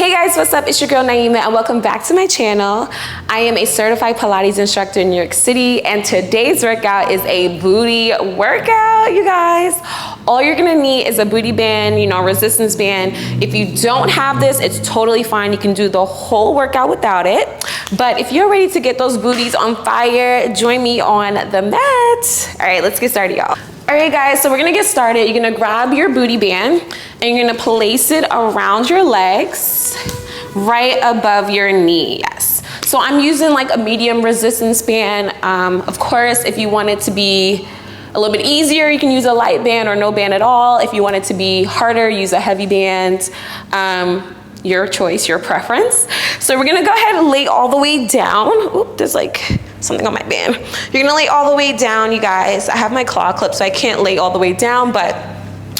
Hey guys, what's up? It's your girl Naima and welcome back to my channel. I am a certified Pilates instructor in New York City and today's workout is a booty workout, you guys. All you're gonna need is a booty band, resistance band. If you don't have this, it's totally fine. You can do the whole workout without it. But if you're ready to get those booties on fire, join me on the mat. All right, let's get started, y'all. All right, guys, so we're gonna get started. You're gonna grab your booty band and you're gonna place it around your legs, right above your knee, yes. So I'm using like a medium resistance band. Of course, if you want it to be a little bit easier, you can use a light band or no band at all. If you want it to be harder, use a heavy band. Your choice, your preference. So we're gonna go ahead and lay all the way down. Oop, there's like something on my band. You're gonna lay all the way down, you guys. I have my claw clip, so I can't lay all the way down, but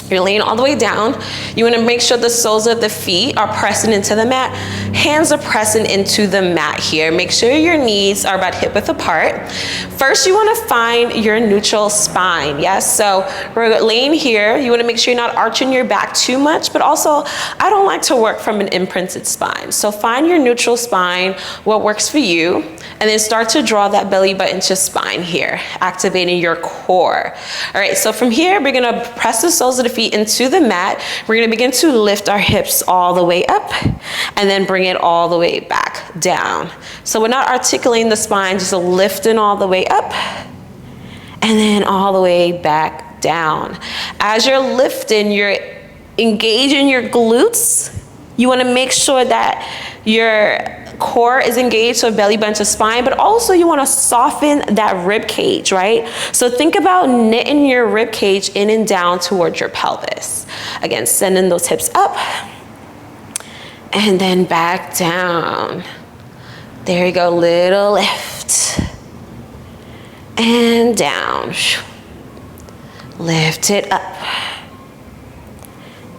you're laying all the way down. You wanna make sure the soles of the feet are pressing into the mat. Hands are pressing into the mat here. Make sure your knees are about hip width apart. First, you wanna find your neutral spine, yes? So we're laying here. You wanna make sure you're not arching your back too much, but also, I don't like to work from an imprinted spine. So find your neutral spine, what works for you, and then start to draw that belly button to spine here, activating your core. All right, so from here, we're gonna press the soles of the feet into the mat. We're gonna begin to lift our hips all the way up and then bring it all the way back down. So we're not articulating the spine, just lifting all the way up and then all the way back down. As you're lifting, you're engaging your glutes. You wanna make sure that your core is engaged, so belly button to spine, but also you wanna soften that rib cage, right? So think about knitting your rib cage in and down towards your pelvis. Again, sending those hips up and then back down. There you go, little lift. And down. Lift it up.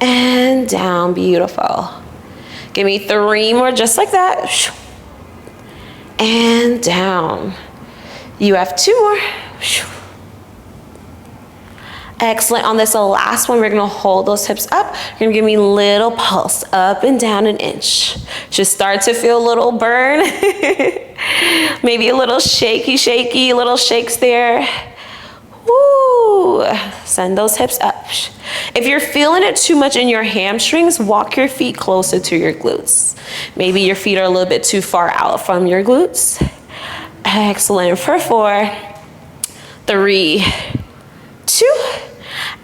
And down, beautiful. Give me 3 more just like that. And down. You have 2 more. Excellent. On this last one, we're gonna hold those hips up. You're gonna give me a little pulse up and down an inch. Just start to feel a little burn. Maybe a little shaky, little shakes there. Woo! Send those hips up. If you're feeling it too much in your hamstrings, walk your feet closer to your glutes. Maybe your feet are a little bit too far out from your glutes. Excellent. For 4, 3, 2,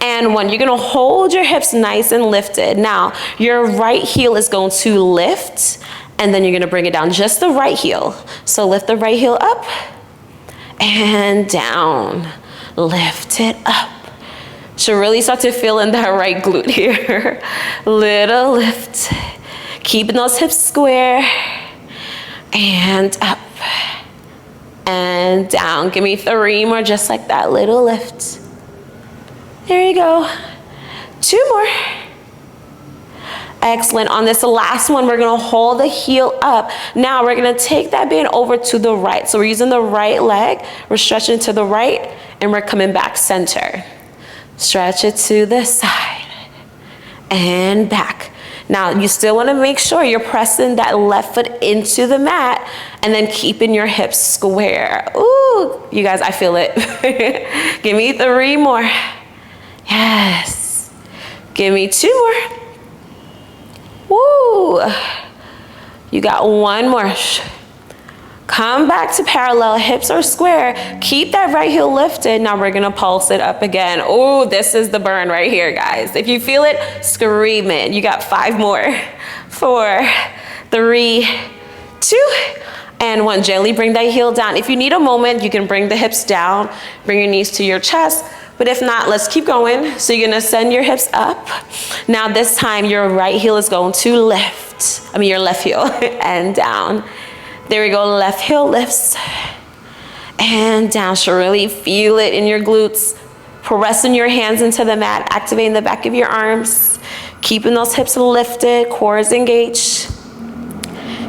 and 1. You're gonna hold your hips nice and lifted. Now, your right heel is going to lift, and then you're gonna bring it down, just the right heel. So lift the right heel up and down. Lift it up. Should really start to feel in that right glute here. Little lift. Keeping those hips square. And up. And down. Give me 3 more just like that. Little lift. There you go. 2 more. Excellent. On this last one, we're gonna hold the heel up. Now we're gonna take that band over to the right. So we're using the right leg. We're stretching to the right and we're coming back center. Stretch it to the side and back. Now you still wanna make sure you're pressing that left foot into the mat and then keeping your hips square. Ooh, you guys, I feel it. Give me 3 more. Yes. Give me 2 more. Woo! You got 1 more. Come back to parallel, hips are square. Keep that right heel lifted. Now we're gonna pulse it up again. Oh, this is the burn right here, guys. If you feel it, scream it. You got 5 more. 4, 3, 2, and 1. Gently bring that heel down. If you need a moment, you can bring the hips down, bring your knees to your chest. But if not, let's keep going. So you're gonna send your hips up. Now this time, your right heel is going to lift. Your left heel and down. There we go, left heel lifts and down. So really feel it in your glutes. Pressing your hands into the mat, activating the back of your arms, keeping those hips lifted, core is engaged.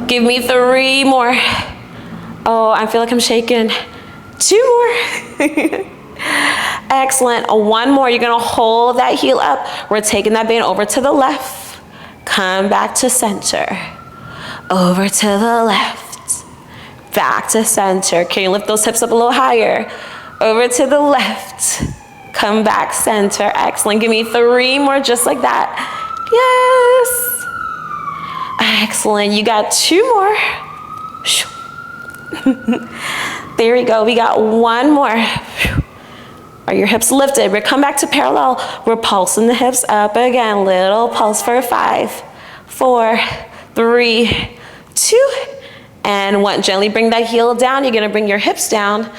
Give me 3 more. Oh, I feel like I'm shaking. 2 more. Excellent. 1 more. You're gonna hold that heel up. We're taking that band over to the left. Come back to center. over to the left, back to center. Can you lift those hips up a little higher? Over to the left, come back center. Excellent. Give me 3 more just like that. Yes. Excellent. You got 2 more. There we go. We got 1 more. Are your hips lifted? We're come back to parallel. We're pulsing the hips up again. Little pulse for 5, 4, 3, 2, and 1. Gently bring that heel down. You're gonna bring your hips down.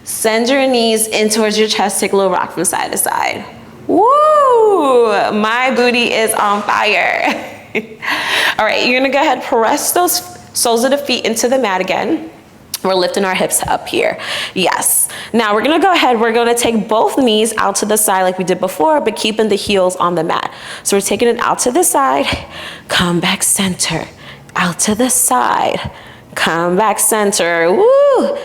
Send your knees in towards your chest. Take a little rock from side to side. Woo! My booty is on fire. All right, you're gonna go ahead, press those soles of the feet into the mat again. We're lifting our hips up here. Yes. Now we're gonna go ahead, we're gonna take both knees out to the side like we did before, but keeping the heels on the mat. So we're taking it out to the side, come back center, out to the side, come back center. Woo!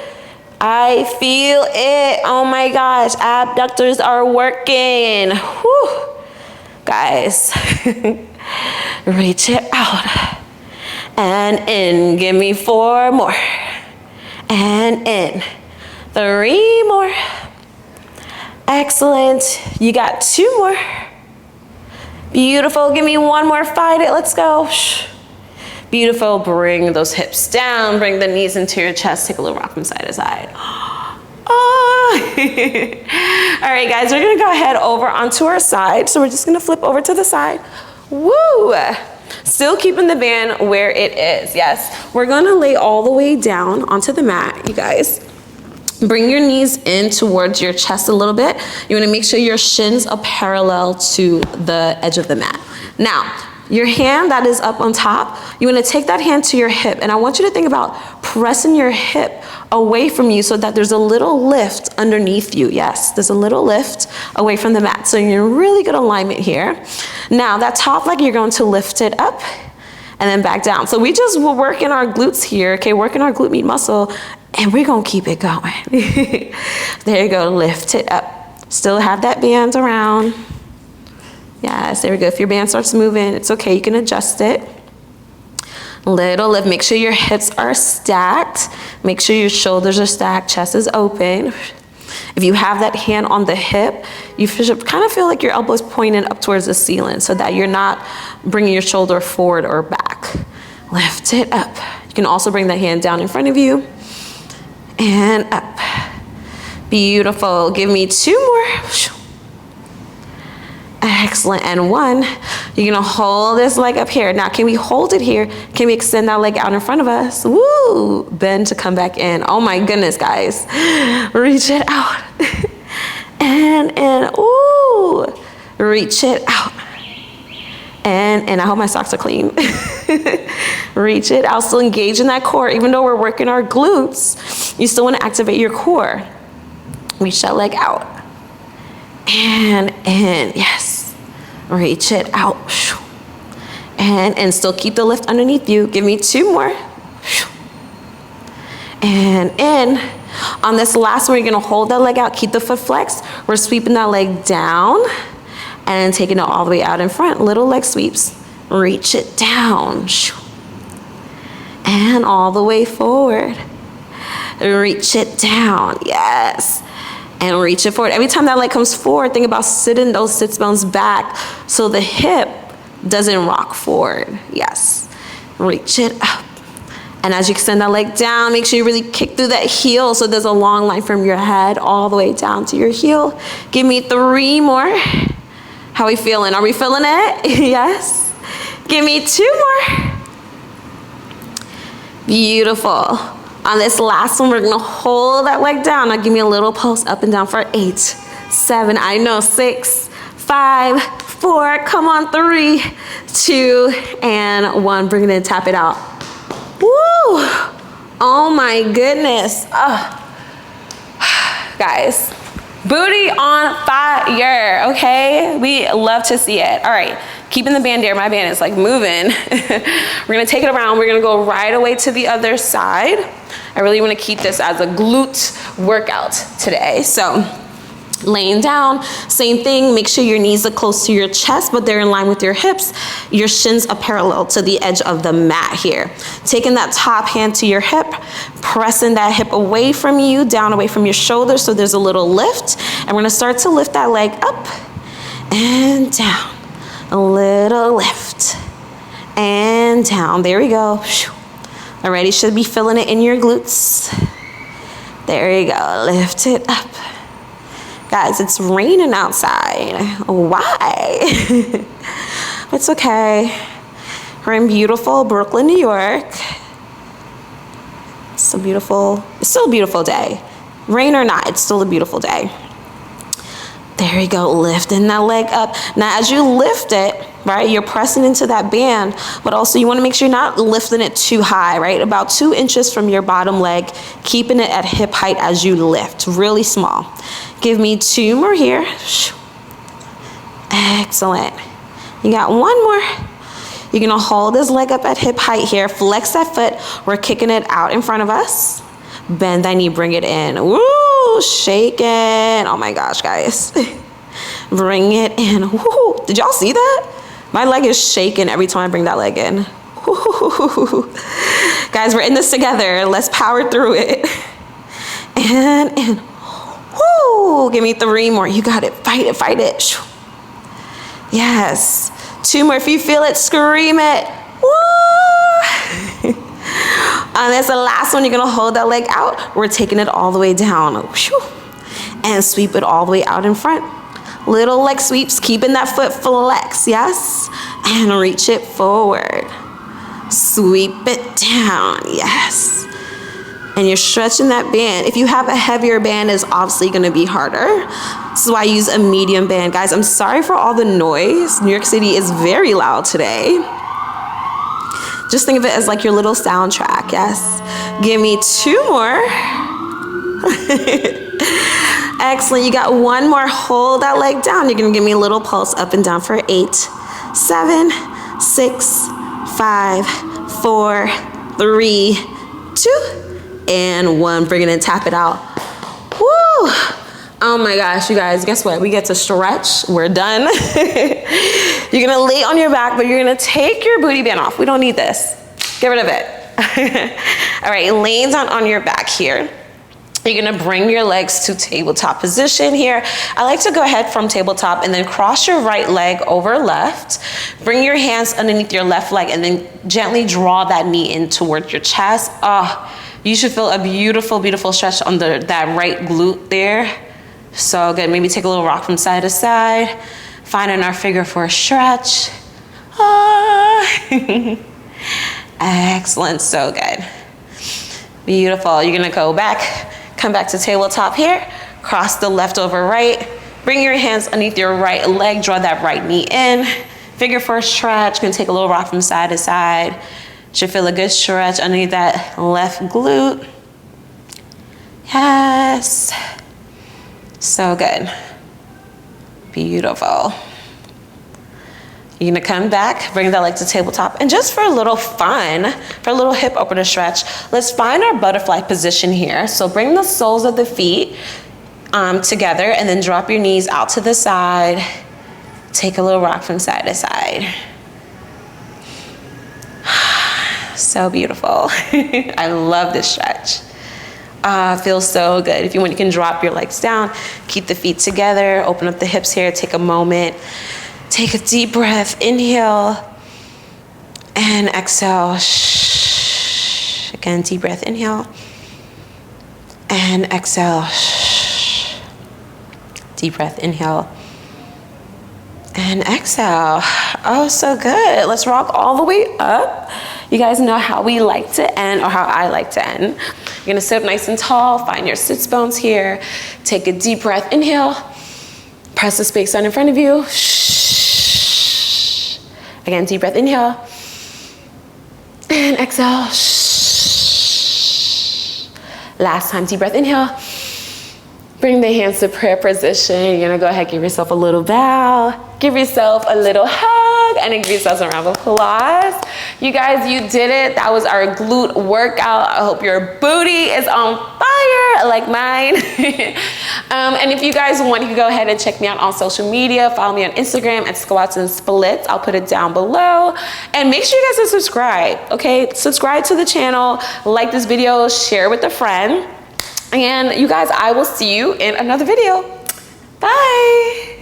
I feel it. Oh my gosh, abductors are working. Woo! Guys, reach it out and in. Give me 4 more. And in. 3 more. Excellent. You got 2 more. Beautiful. Give me 1 more. Fight it. Let's go. Beautiful. Bring those hips down. Bring the knees into your chest. Take a little rock from side to side. Oh. All right, guys. We're going to go ahead over onto our side. So we're just going to flip over to the side. Woo! Still keeping the band where it is, yes. We're gonna lay all the way down onto the mat, you guys. Bring your knees in towards your chest a little bit. You wanna make sure your shins are parallel to the edge of the mat. Now, your hand that is up on top, you wanna take that hand to your hip, and I want you to think about pressing your hip away from you so that there's a little lift underneath you. Yes, there's a little lift away from the mat. So you're in really good alignment here. Now that top leg, you're going to lift it up and then back down. So we just were working our glutes here, okay, working our glute med muscle, and we're gonna keep it going. There you go, lift it up. Still have that band around. Yes, there we go. If your band starts moving, it's okay, you can adjust it. Little lift, make sure your hips are stacked. Make sure your shoulders are stacked, chest is open. If you have that hand on the hip, you should kind of feel like your elbow is pointing up towards the ceiling so that you're not bringing your shoulder forward or back. Lift it up. You can also bring that hand down in front of you and up. Beautiful. Give me 2 more. Excellent, and 1. You're gonna hold this leg up here. Now, can we hold it here? Can we extend that leg out in front of us? Woo! Bend to come back in. Oh my goodness, guys. Reach it out. And in, ooh. Reach it out. And I hope my socks are clean. Reach it out, still engage in that core. Even though we're working our glutes, you still wanna activate your core. Reach that leg out. And in, yes. Reach it out. And still keep the lift underneath you. Give me 2 more. And in. On this last one, you're gonna hold that leg out, keep the foot flexed. We're sweeping that leg down and taking it all the way out in front. Little leg sweeps. Reach it down. And all the way forward. Reach it down, yes. And reach it forward. Every time that leg comes forward, think about sitting those sits bones back so the hip doesn't rock forward. Yes. Reach it up. And as you extend that leg down, make sure you really kick through that heel so there's a long line from your head all the way down to your heel. Give me 3 more. How are we feeling? Are we feeling it? Yes. Give me 2 more. Beautiful. On this last one, we're gonna hold that leg down. Now give me a little pulse up and down for 8, 7, I know, 6, 5, 4, come on, 3, 2, and 1. Bring it in, tap it out. Woo! Oh my goodness. Guys, booty on fire, okay? We love to see it. All right, keeping the band there. My band is like moving. We're gonna take it around. We're gonna go right away to the other side. I really wanna keep this as a glute workout today. So Laying down, same thing, make sure your knees are close to your chest, but they're in line with your hips. Your shins are parallel to the edge of the mat here. Taking that top hand to your hip, pressing that hip away from you, down away from your shoulder, so there's a little lift. And we're gonna start to lift that leg up and down. A little lift and down. There we go. Already should be feeling it in your glutes. There you go, lift it up. Guys, it's raining outside. Why? It's okay. We're in beautiful Brooklyn, New York. It's still a beautiful day. Rain or not, it's still a beautiful day. There you go, lifting that leg up. Now, as you lift it, right, you're pressing into that band, but also you wanna make sure you're not lifting it too high, right? About 2 inches from your bottom leg, keeping it at hip height as you lift, really small. Give me 2 more here. Excellent. You got 1 more. You're gonna hold this leg up at hip height here, flex that foot. We're kicking it out in front of us. Bend that knee, bring it in. Woo, shake it. Oh my gosh, guys. Bring it in. Woo. Did y'all see that? My leg is shaking every time I bring that leg in. Woo. Guys, we're in this together. Let's power through it. And in. Woo. Give me 3 more. You got it. Fight it, fight it. Yes. 2 more. If you feel it, scream it. Woo. And that's the last one. You're gonna hold that leg out. We're taking it all the way down. And sweep it all the way out in front. Little leg sweeps, keeping that foot flexed, yes? And reach it forward. Sweep it down, yes. And you're stretching that band. If you have a heavier band, it's obviously gonna be harder. This is why I use a medium band. Guys, I'm sorry for all the noise. New York City is very loud today. Just think of it as like your little soundtrack, yes? Give me 2 more. Excellent, you got 1 more. Hold that leg down. You're gonna give me a little pulse up and down for 8, 7, 6, 5, 4, 3, 2, and 1. Bring it in, tap it out. Woo! Oh my gosh, you guys, guess what? We get to stretch. We're done. You're gonna lay on your back, but you're gonna take your booty band off. We don't need this. Get rid of it. All right, laying down on your back here. You're gonna bring your legs to tabletop position here. I like to go ahead from tabletop and then cross your right leg over left. Bring your hands underneath your left leg and then gently draw that knee in towards your chest. Oh, you should feel a beautiful, beautiful stretch on that right glute there. So good. Maybe take a little rock from side to side. Finding our figure 4 stretch. Excellent. So good. Beautiful. You're going to go back. Come back to tabletop here. Cross the left over right. Bring your hands underneath your right leg. Draw that right knee in. Figure 4 stretch. You're going to take a little rock from side to side. Should feel a good stretch underneath that left glute. Yes. So good. Beautiful. You're gonna come back, bring that leg to tabletop, and just for a little fun, for a little hip opener stretch, let's find our butterfly position here. So bring the soles of the feet together and then drop your knees out to the side. Take a little rock from side to side. So beautiful. I love this stretch. Feels so good. If you want, you can drop your legs down, keep the feet together, open up the hips here, take a moment, take a deep breath, inhale, and exhale. Again, deep breath, inhale, and exhale. Deep breath, inhale, and exhale. Oh, so good. Let's rock all the way up. You guys know how we like to end, or how I like to end. You're gonna sit up nice and tall, find your sits bones here. Take a deep breath, inhale. Press the space down in front of you. Again, deep breath, inhale. And exhale. Last time, deep breath, inhale. Bring the hands to prayer position. You're gonna go ahead, give yourself a little bow. Give yourself a little hug, and then give yourself a round of applause. You guys, you did it. That was our glute workout. I hope your booty is on fire. fire like mine. And if you guys want, you can go ahead and check me out on social media. Follow me on Instagram at Squatsnsplits. I'll put it down below. And make sure you guys subscribe, okay? Subscribe to the channel, like this video, share with a friend. And you guys, I will see you in another video. Bye.